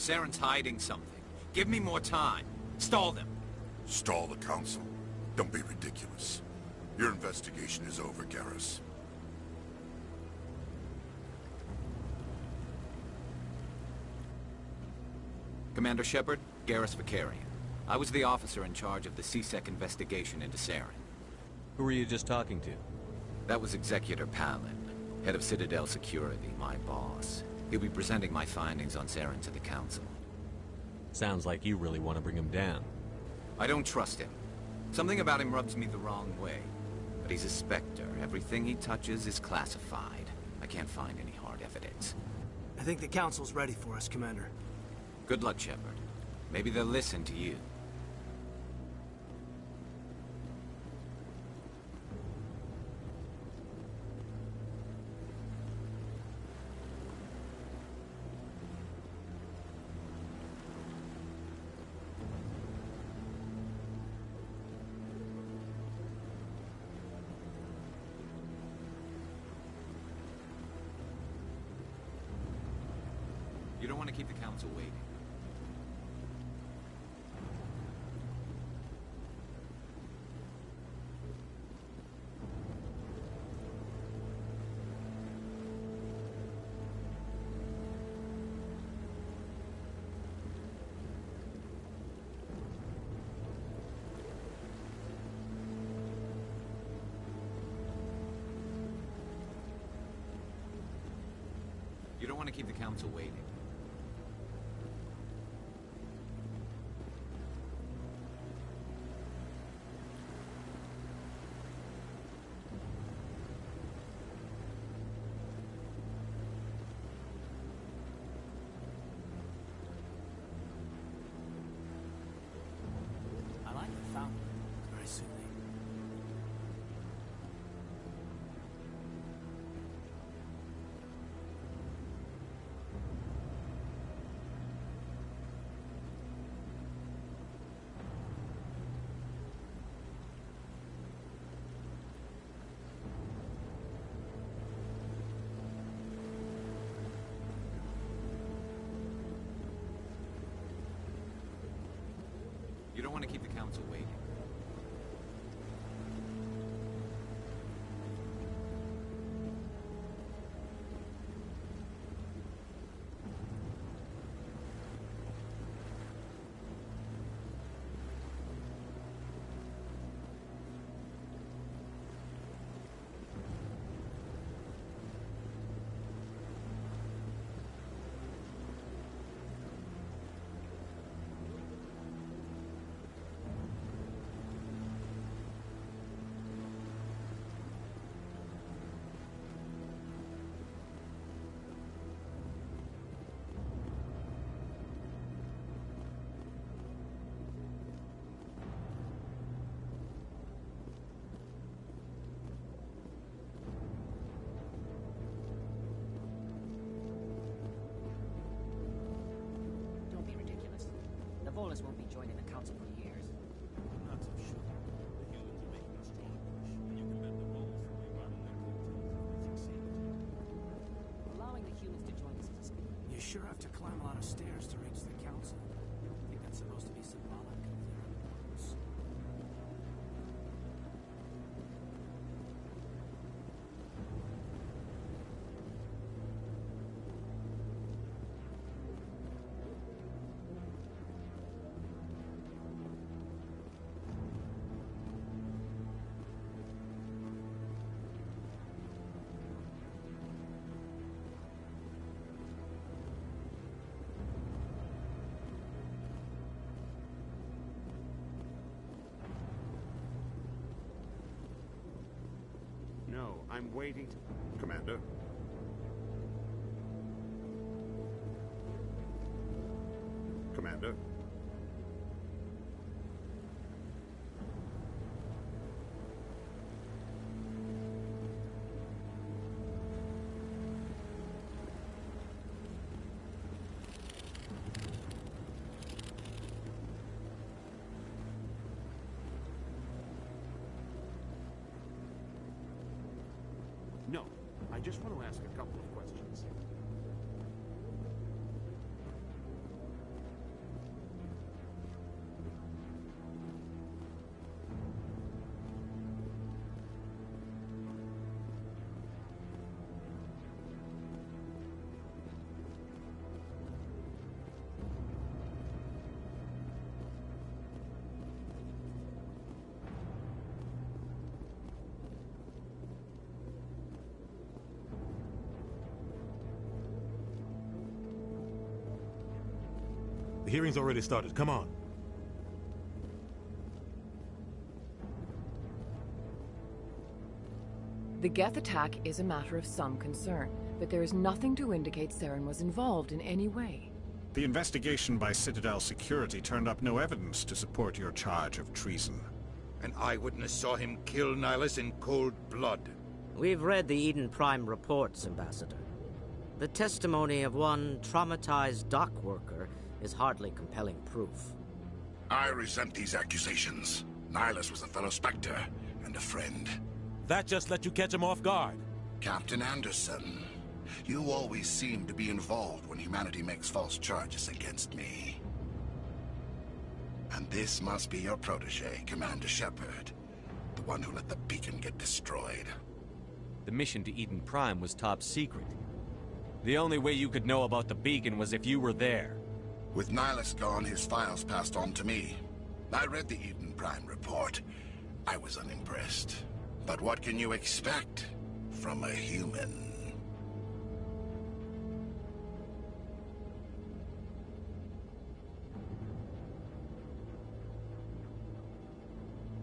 Saren's hiding something. Give me more time. Stall them. Stall the Council? Don't be ridiculous. Your investigation is over, Garrus. Commander Shepard, Garrus Vicarian. I was the officer in charge of the C-Sec investigation into Saren. Who were you just talking to? That was Executor Palin, head of Citadel Security, my boss. He'll be presenting my findings on Saren to the Council. Sounds like you really want to bring him down. I don't trust him. Something about him rubs me the wrong way. But he's a Spectre. Everything he touches is classified. I can't find any hard evidence. I think the Council's ready for us, Commander. Good luck, Shepard. Maybe they'll listen to you. You don't want to keep the Council waiting. You don't want to keep the Council waiting. I like the fountain. It's very soothing. You don't want to keep the Council waiting. Don't be ridiculous. The Volus won't be joining the Council for years. Not so sure. The humans are making a strong push, and you can bet the Volus will be running their coattails if they succeed. Allowing the humans to join us is a speed. You sure have to climb a lot of stairs to reach the Council. I think that's supposed to be symbolic of their importance. No, I'm waiting to... Commander? Commander? No, I just want to ask a couple of questions. The hearing's already started. Come on. The Geth attack is a matter of some concern, but there is nothing to indicate Saren was involved in any way. The investigation by Citadel Security turned up no evidence to support your charge of treason. An eyewitness saw him kill Nihilus in cold blood. We've read the Eden Prime reports, Ambassador. The testimony of one traumatized dock worker is hardly compelling proof. I resent these accusations. Nihilus was a fellow Spectre and a friend. That just let you catch him off guard. Captain Anderson, you always seem to be involved when humanity makes false charges against me. And this must be your protege, Commander Shepard, the one who let the beacon get destroyed. The mission to Eden Prime was top secret. The only way you could know about the beacon was if you were there. With Nihilus gone, his files passed on to me. I read the Eden Prime report. I was unimpressed. But what can you expect from a human?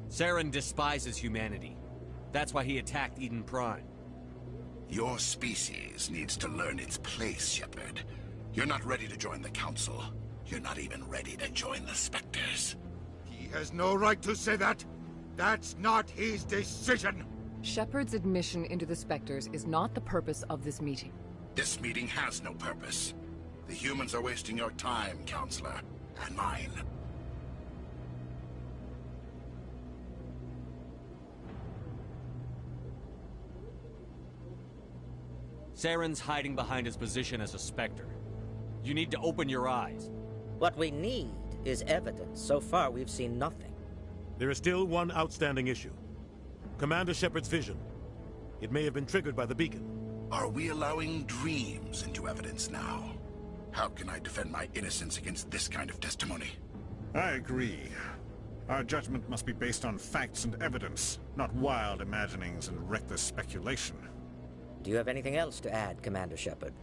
Saren despises humanity. That's why he attacked Eden Prime. Your species needs to learn its place, Shepard. You're not ready to join the Council. You're not even ready to join the Spectres. He has no right to say that. That's not his decision. Shepard's admission into the Spectres is not the purpose of this meeting. This meeting has no purpose. The humans are wasting your time, Counselor, and mine. Saren's hiding behind his position as a Spectre. You need to open your eyes. What we need is evidence. So far, we've seen nothing. There is still one outstanding issue. Commander Shepard's vision. It may have been triggered by the beacon. Are we allowing dreams into evidence now? How can I defend my innocence against this kind of testimony? I agree. Our judgment must be based on facts and evidence, not wild imaginings and reckless speculation. Do you have anything else to add, Commander Shepard?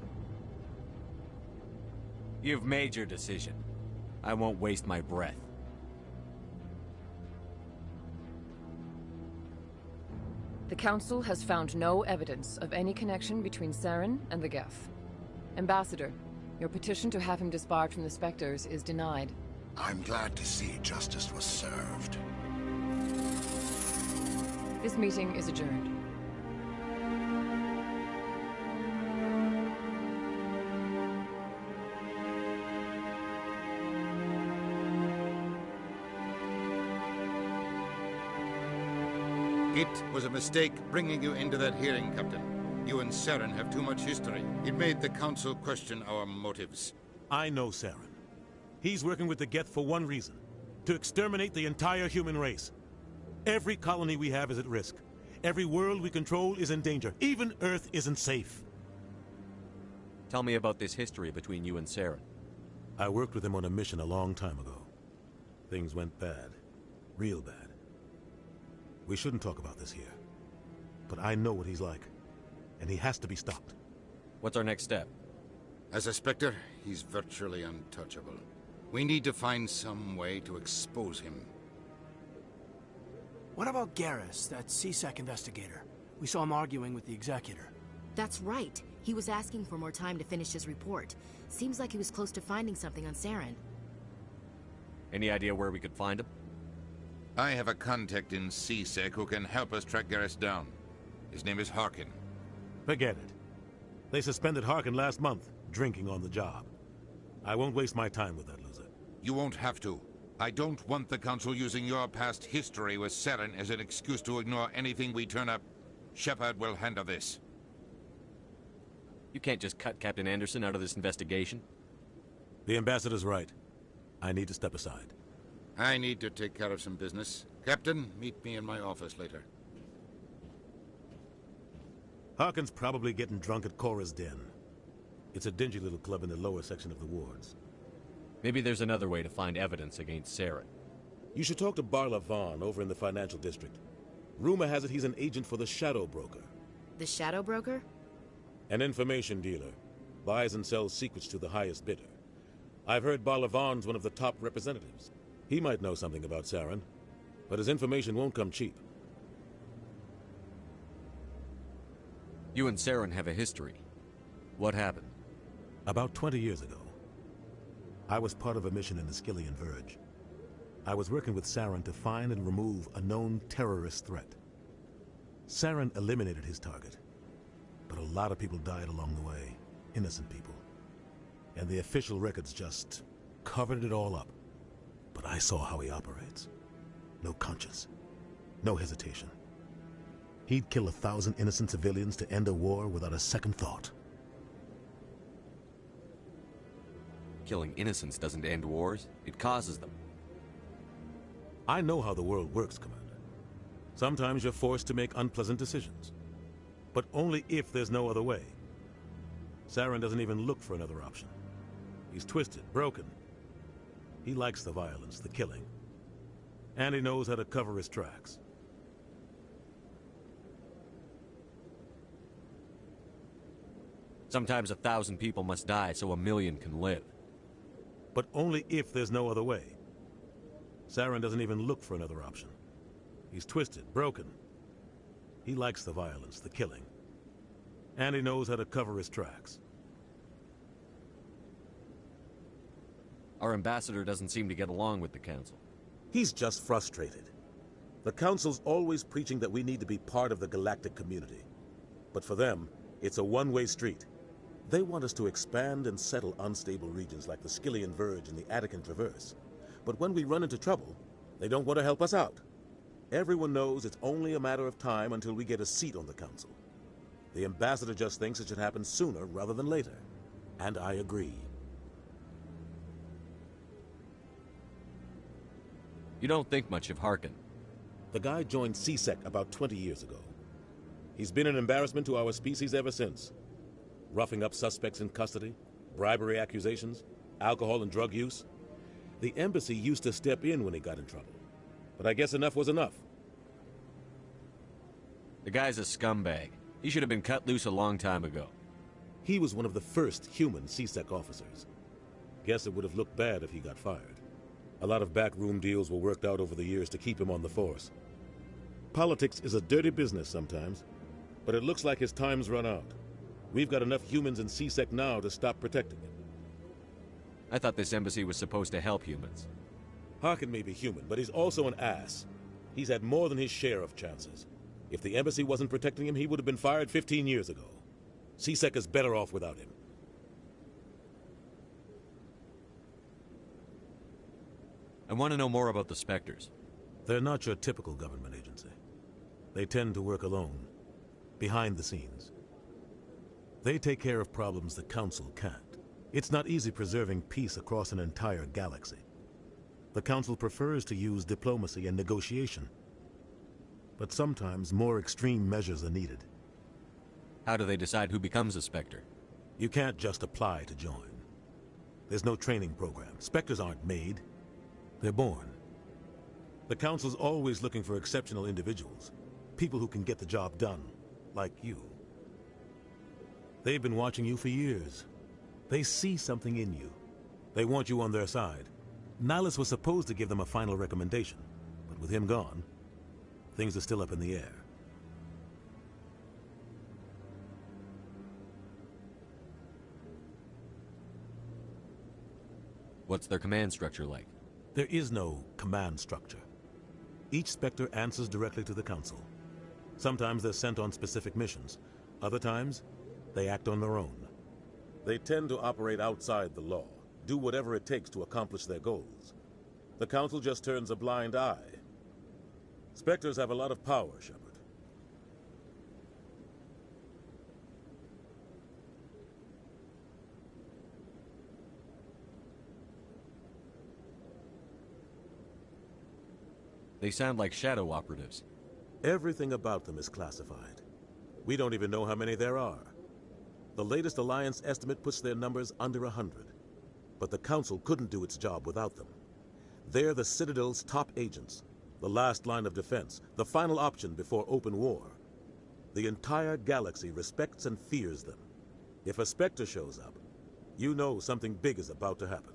You've made your decision. I won't waste my breath. The Council has found no evidence of any connection between Saren and the Geth. Ambassador, your petition to have him disbarred from the Spectres is denied. I'm glad to see justice was served. This meeting is adjourned. It was a mistake bringing you into that hearing, Captain. You and Saren have too much history. It made the Council question our motives. I know Saren. He's working with the Geth for one reason. To exterminate the entire human race. Every colony we have is at risk. Every world we control is in danger. Even Earth isn't safe. Tell me about this history between you and Saren. I worked with him on a mission a long time ago. Things went bad. Real bad. We shouldn't talk about this here. But I know what he's like. And he has to be stopped. What's our next step? As a Spectre, he's virtually untouchable. We need to find some way to expose him. What about Garrus, that C-Sec investigator? We saw him arguing with the Executor. That's right. He was asking for more time to finish his report. Seems like he was close to finding something on Saren. Any idea where we could find him? I have a contact in C-Sec who can help us track Garrus down. His name is Harkin. Forget it. They suspended Harkin last month, drinking on the job. I won't waste my time with that loser. You won't have to. I don't want the Council using your past history with Saren as an excuse to ignore anything we turn up. Shepard will handle this. You can't just cut Captain Anderson out of this investigation. The Ambassador's right. I need to step aside. I need to take care of some business. Captain, meet me in my office later. Harkin's probably getting drunk at Cora's Den. It's a dingy little club in the lower section of the wards. Maybe there's another way to find evidence against Saren. You should talk to Barla Vaughn over in the financial district. Rumor has it he's an agent for the Shadow Broker. The Shadow Broker? An information dealer. Buys and sells secrets to the highest bidder. I've heard Barlavan's one of the top representatives. He might know something about Saren, but his information won't come cheap. You and Saren have a history. What happened? About 20 years ago, I was part of a mission in the Skillian Verge. I was working with Saren to find and remove a known terrorist threat. Saren eliminated his target, but a lot of people died along the way, innocent people. And the official records just covered it all up. But I saw how he operates. No conscience, no hesitation. He'd kill 1,000 innocent civilians to end a war without a second thought. Killing innocents doesn't end wars, it causes them. I know how the world works, Commander. Sometimes you're forced to make unpleasant decisions. But only if there's no other way. Saren doesn't even look for another option. He's twisted, broken. He likes the violence, the killing. And he knows how to cover his tracks. Sometimes 1,000 people must die so 1,000,000 can live. But only if there's no other way. Saren doesn't even look for another option. He's twisted, broken. He likes the violence, the killing. And he knows how to cover his tracks. Our ambassador doesn't seem to get along with the Council. He's just frustrated. The Council's always preaching that we need to be part of the galactic community. But for them, it's a one-way street. They want us to expand and settle unstable regions like the Skillian Verge and the Attican Traverse. But when we run into trouble, they don't want to help us out. Everyone knows it's only a matter of time until we get a seat on the Council. The ambassador just thinks it should happen sooner rather than later. And I agree. You don't think much of Harkin. The guy joined CSEC about 20 years ago. He's been an embarrassment to our species ever since. Roughing up suspects in custody, bribery accusations, alcohol and drug use. The embassy used to step in when he got in trouble. But I guess enough was enough. The guy's a scumbag. He should have been cut loose a long time ago. He was one of the first human CSEC officers. Guess it would have looked bad if he got fired. A lot of backroom deals were worked out over the years to keep him on the force. Politics is a dirty business sometimes, but it looks like his time's run out. We've got enough humans in CSEC now to stop protecting him. I thought this embassy was supposed to help humans. Harkin may be human, but he's also an ass. He's had more than his share of chances. If the embassy wasn't protecting him, he would have been fired 15 years ago. CSEC is better off without him. I want to know more about the Spectres. They're not your typical government agency. They tend to work alone, behind the scenes. They take care of problems the Council can't. It's not easy preserving peace across an entire galaxy. The Council prefers to use diplomacy and negotiation. But sometimes more extreme measures are needed. How do they decide who becomes a Spectre? You can't just apply to join. There's no training program. Spectres aren't made. They're born. The Council's always looking for exceptional individuals. People who can get the job done, like you. They've been watching you for years. They see something in you. They want you on their side. Nihilus was supposed to give them a final recommendation, but with him gone, things are still up in the air. What's their command structure like? There is no command structure. Each Spectre answers directly to the Council. Sometimes they're sent on specific missions. Other times, they act on their own. They tend to operate outside the law, do whatever it takes to accomplish their goals. The Council just turns a blind eye. Spectres have a lot of power, Shepard. They sound like shadow operatives. Everything about them is classified. We don't even know how many there are. The latest Alliance estimate puts their numbers under 100. But the Council couldn't do its job without them. They're the Citadel's top agents, the last line of defense, the final option before open war. The entire galaxy respects and fears them. If a Spectre shows up, you know something big is about to happen.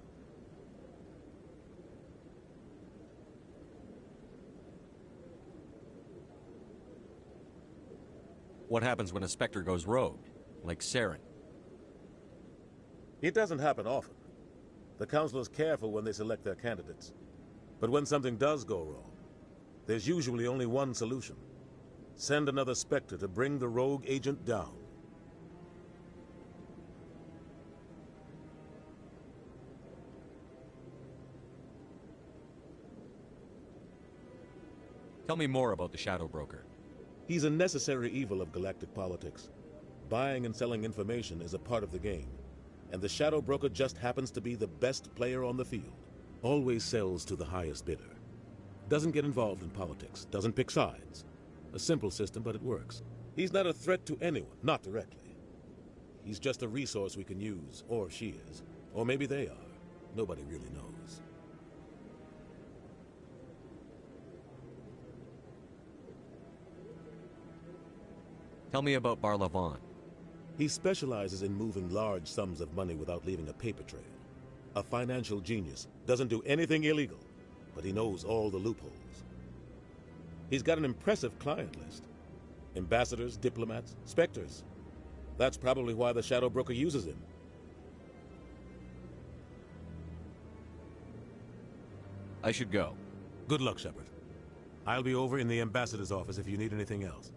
What happens when a Spectre goes rogue, like Saren? It doesn't happen often. The Council is careful when they select their candidates. But when something does go wrong, there's usually only one solution. Send another Spectre to bring the rogue agent down. Tell me more about the Shadow Broker. He's a necessary evil of galactic politics. Buying and selling information is a part of the game. And the Shadow Broker just happens to be the best player on the field. Always sells to the highest bidder. Doesn't get involved in politics. Doesn't pick sides. A simple system, but it works. He's not a threat to anyone, not directly. He's just a resource we can use, or she is. Or maybe they are. Nobody really knows. Tell me about Barlavon. He specializes in moving large sums of money without leaving a paper trail. A financial genius. Doesn't do anything illegal, but he knows all the loopholes. He's got an impressive client list. Ambassadors, diplomats, Spectres. That's probably why the Shadow Broker uses him. I should go. Good luck, Shepard. I'll be over in the Ambassador's office if you need anything else.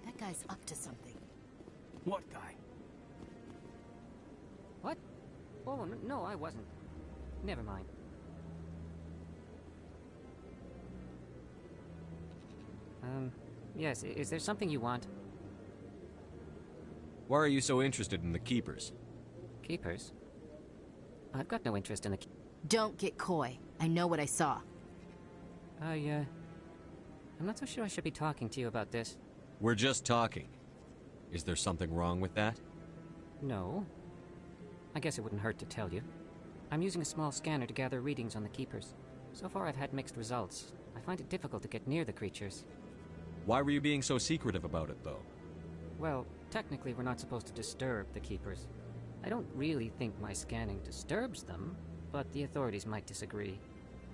That guy's up to something. What guy? What? Oh, no, I wasn't. Never mind. Yes, is there something you want? Why are you so interested in the Keepers? Keepers? I've got no interest in the... Don't get coy. I know what I saw. I'm not so sure I should be talking to you about this. We're just talking. Is there something wrong with that? No. I guess it wouldn't hurt to tell you. I'm using a small scanner to gather readings on the Keepers. So far I've had mixed results. I find it difficult to get near the creatures. Why were you being so secretive about it, though? Well, technically we're not supposed to disturb the Keepers. I don't really think my scanning disturbs them, but the authorities might disagree.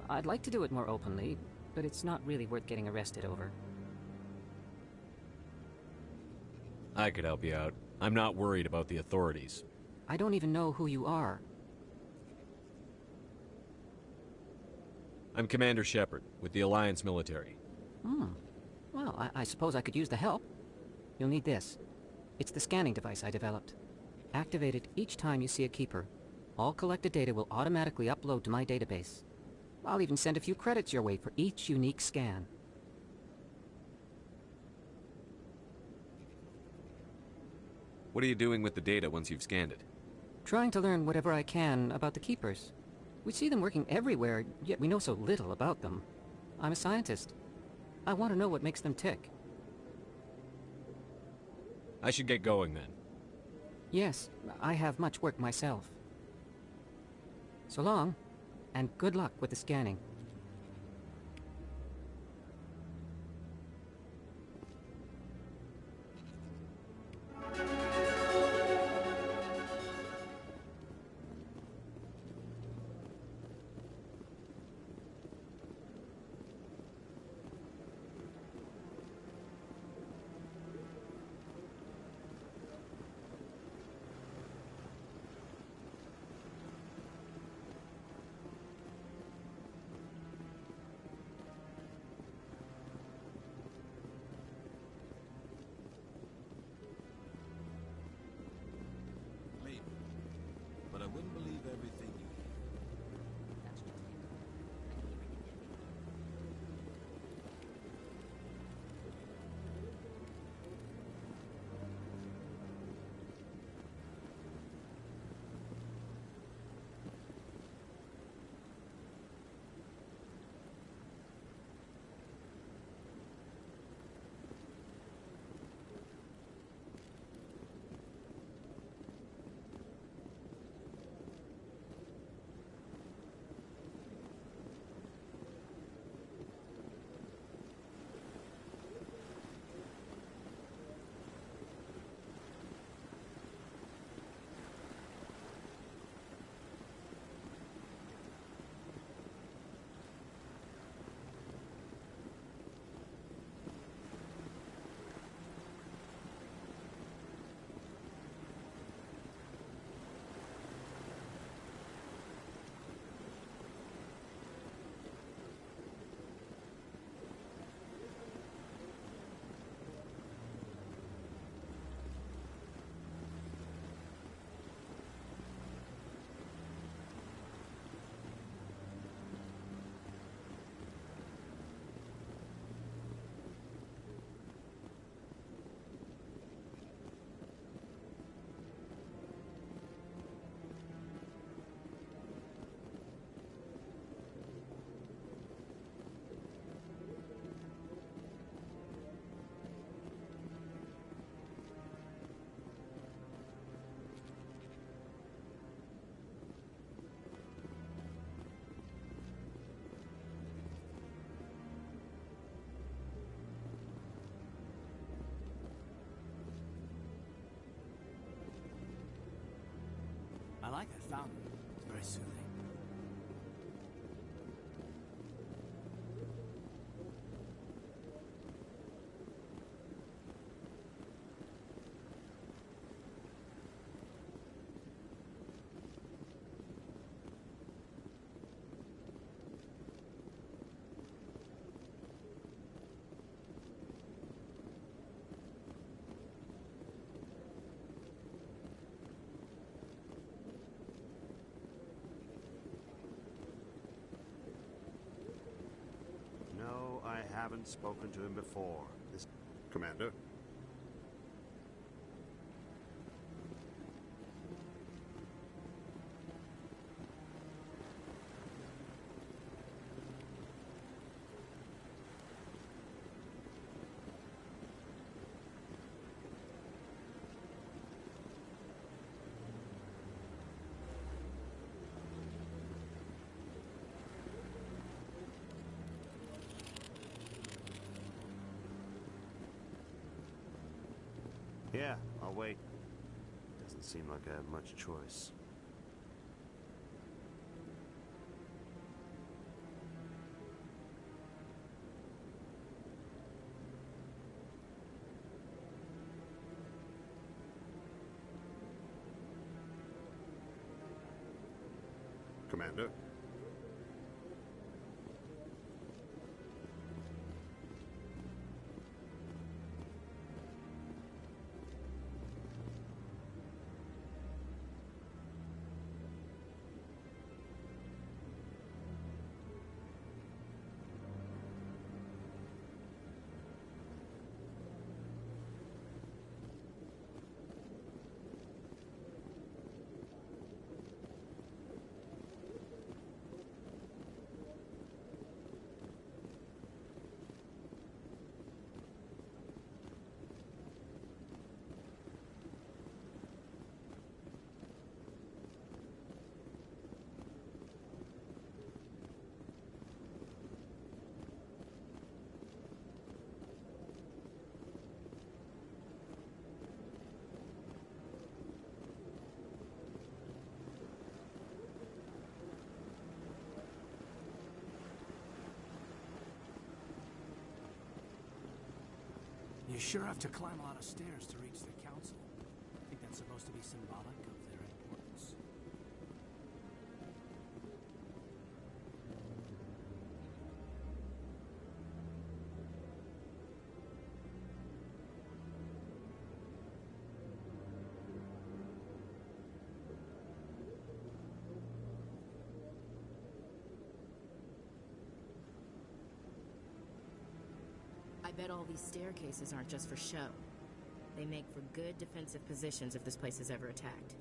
I'd like to do it more openly, but it's not really worth getting arrested over. I could help you out. I'm not worried about the authorities. I don't even know who you are. I'm Commander Shepard, with the Alliance military. Well, I suppose I could use the help. You'll need this. It's the scanning device I developed. Activate it each time you see a Keeper. All collected data will automatically upload to my database. I'll even send a few credits your way for each unique scan. What are you doing with the data once you've scanned it? Trying to learn whatever I can about the Keepers. We see them working everywhere, yet we know so little about them. I'm a scientist. I want to know what makes them tick. I should get going then. Yes, I have much work myself. So long, and good luck with the scanning. like that fountain. It's very soothing. No, I haven't spoken to him before. This... Commander? Yeah, I'll wait. Doesn't seem like I have much choice. Commander? You sure have to climb a lot of stairs to reach the council. I think that's supposed to be symbolic of their importance. I bet all these staircases aren't just for show. They make for good defensive positions if this place is ever attacked.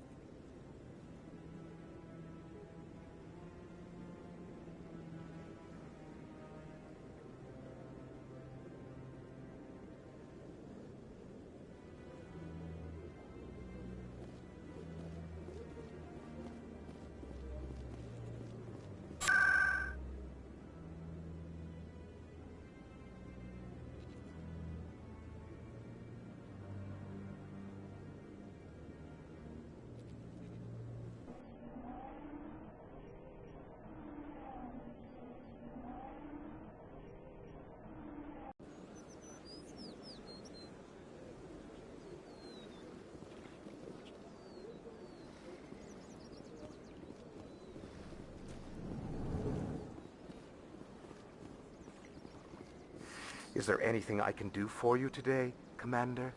Is there anything I can do for you today, Commander?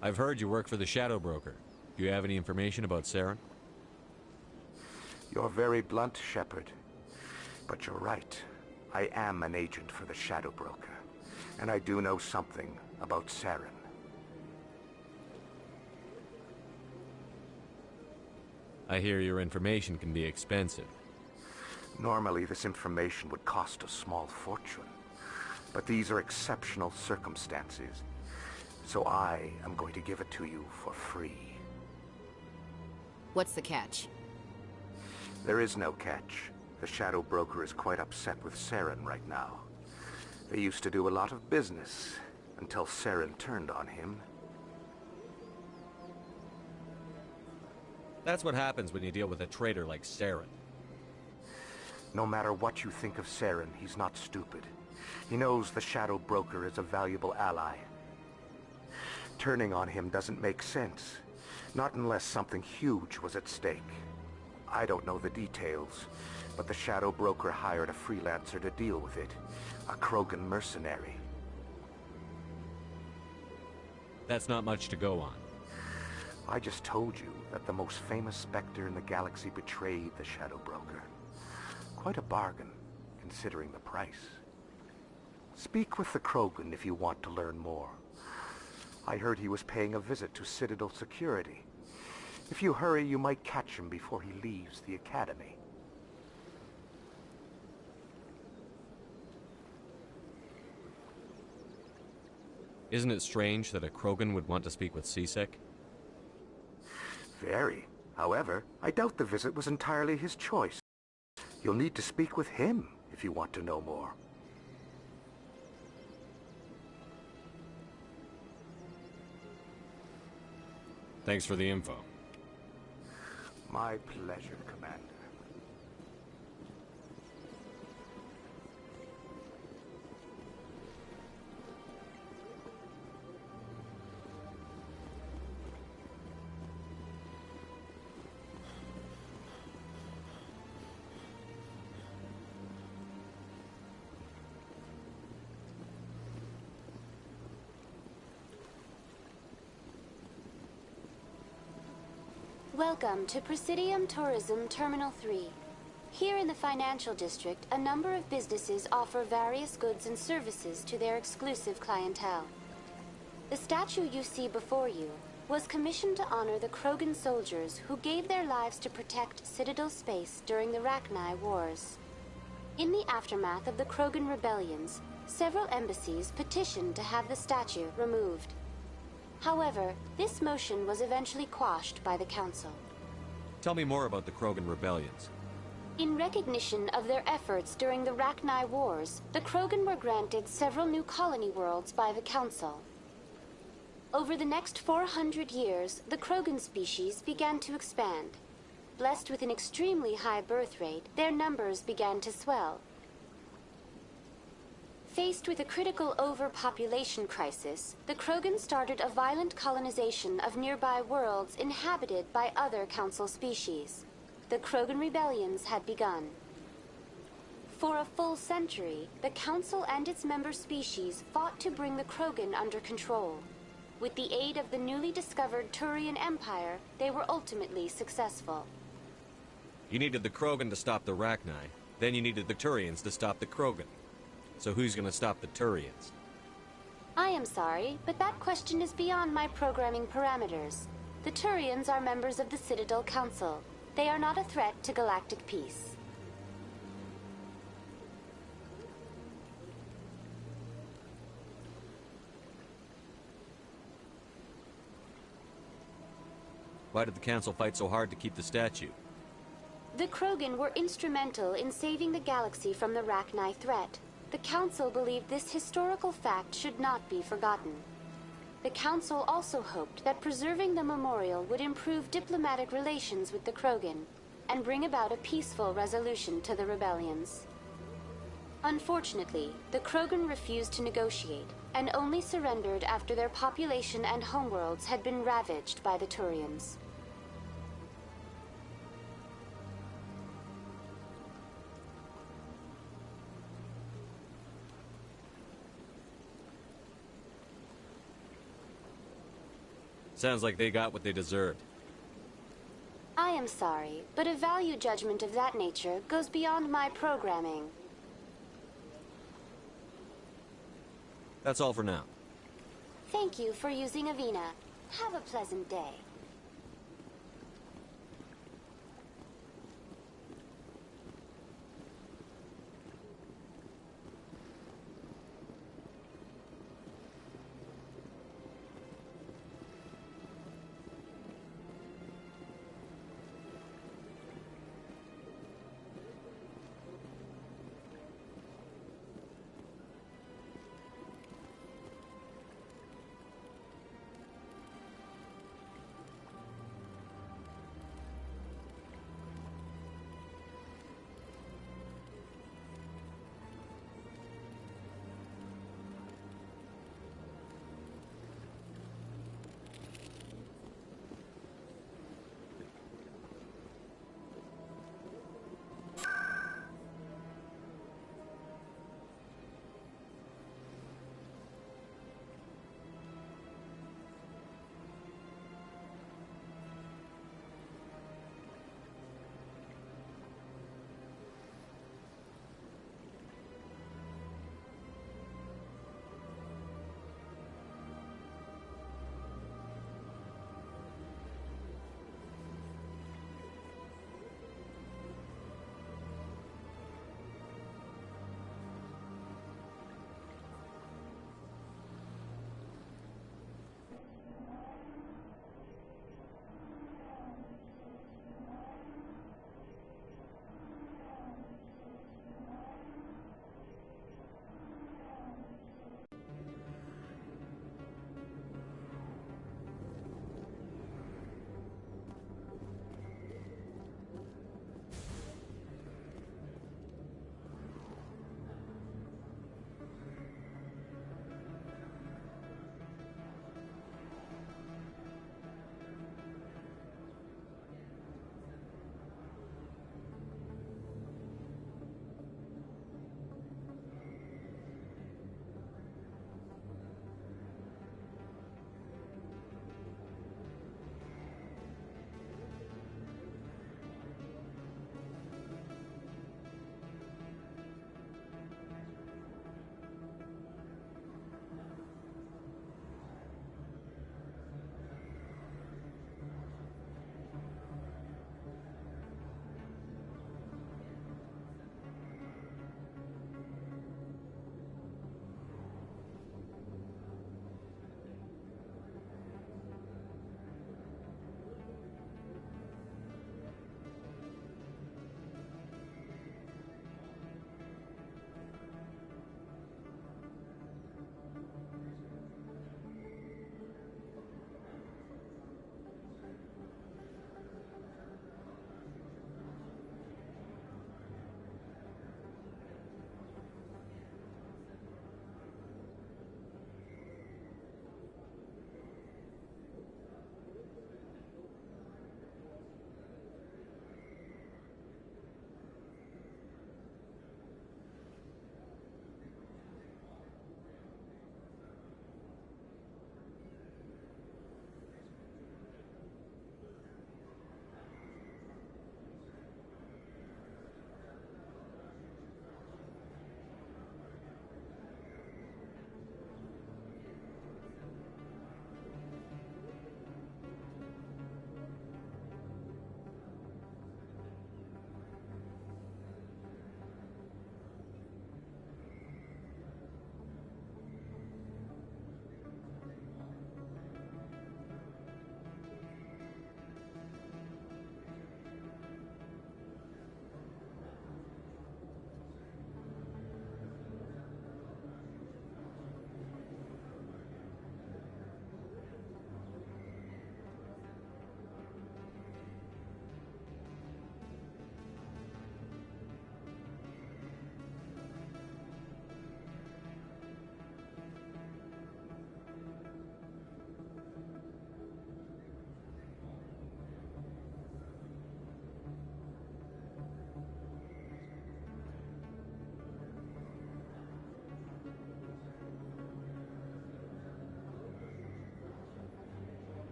I've heard you work for the Shadow Broker. Do you have any information about Saren? You're very blunt, Shepard. But you're right. I am an agent for the Shadow Broker. And I do know something about Saren. I hear your information can be expensive. Normally, this information would cost a small fortune. But these are exceptional circumstances. So I am going to give it to you for free. What's the catch? There is no catch. The Shadow Broker is quite upset with Saren right now. They used to do a lot of business until Saren turned on him. That's what happens when you deal with a traitor like Saren. No matter what you think of Saren, he's not stupid. He knows the Shadow Broker is a valuable ally. Turning on him doesn't make sense. Not unless something huge was at stake. I don't know the details, but the Shadow Broker hired a freelancer to deal with it. A Krogan mercenary. That's not much to go on. I just told you that the most famous Spectre in the galaxy betrayed the Shadow Broker. Quite a bargain, considering the price. Speak with the Krogan if you want to learn more. I heard he was paying a visit to Citadel security. If you hurry, you might catch him before he leaves the Academy. Isn't it strange that a Krogan would want to speak with Sisek? Very. However, I doubt the visit was entirely his choice. You'll need to speak with him if you want to know more. Thanks for the info. My pleasure, Commander. Welcome to Presidium Tourism Terminal 3. Here in the financial district, a number of businesses offer various goods and services to their exclusive clientele. The statue you see before you was commissioned to honor the Krogan soldiers who gave their lives to protect Citadel space during the Rachni Wars. In the aftermath of the Krogan rebellions, several embassies petitioned to have the statue removed. However, this motion was eventually quashed by the Council. Tell me more about the Krogan rebellions. In recognition of their efforts during the Rachni Wars, the Krogan were granted several new colony worlds by the Council. Over the next 400 years, the Krogan species began to expand. Blessed with an extremely high birth rate, their numbers began to swell. Faced with a critical overpopulation crisis, the Krogan started a violent colonization of nearby worlds inhabited by other Council species. The Krogan rebellions had begun. For a full century, the Council and its member species fought to bring the Krogan under control. With the aid of the newly discovered Turian Empire, they were ultimately successful. You needed the Krogan to stop the Rachni, then you needed the Turians to stop the Krogan. So who's gonna stop the Turians? I am sorry, but that question is beyond my programming parameters. The Turians are members of the Citadel Council. They are not a threat to galactic peace. Why did the Council fight so hard to keep the statue? The Krogan were instrumental in saving the galaxy from the Rachni threat. The Council believed this historical fact should not be forgotten. The Council also hoped that preserving the memorial would improve diplomatic relations with the Krogan and bring about a peaceful resolution to the rebellions. Unfortunately, the Krogan refused to negotiate and only surrendered after their population and homeworlds had been ravaged by the Turians. Sounds like they got what they deserved. I am sorry, but a value judgment of that nature goes beyond my programming. That's all for now. Thank you for using Avina. Have a pleasant day.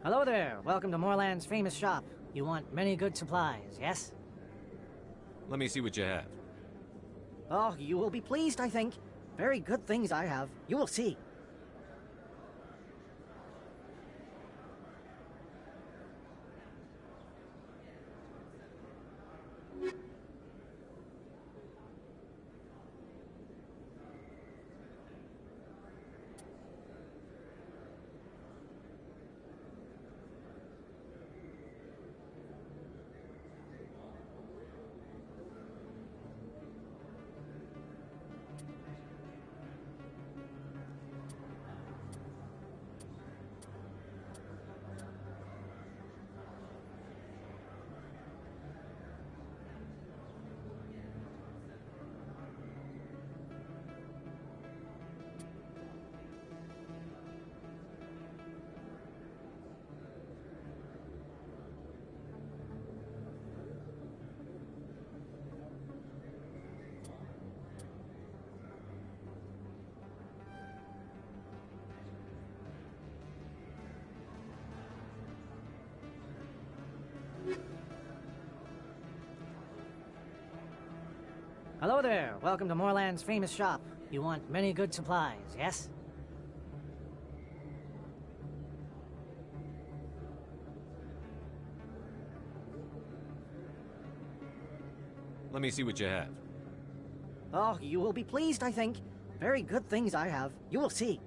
Hello there. Welcome to Moorland's famous shop. You want many good supplies, yes? Let me see what you have. Oh, you will be pleased, I think. Very good things I have. You will see. Hello there. Welcome to Moorland's famous shop. You want many good supplies, yes? Let me see what you have. Oh, you will be pleased, I think. Very good things I have. You will see.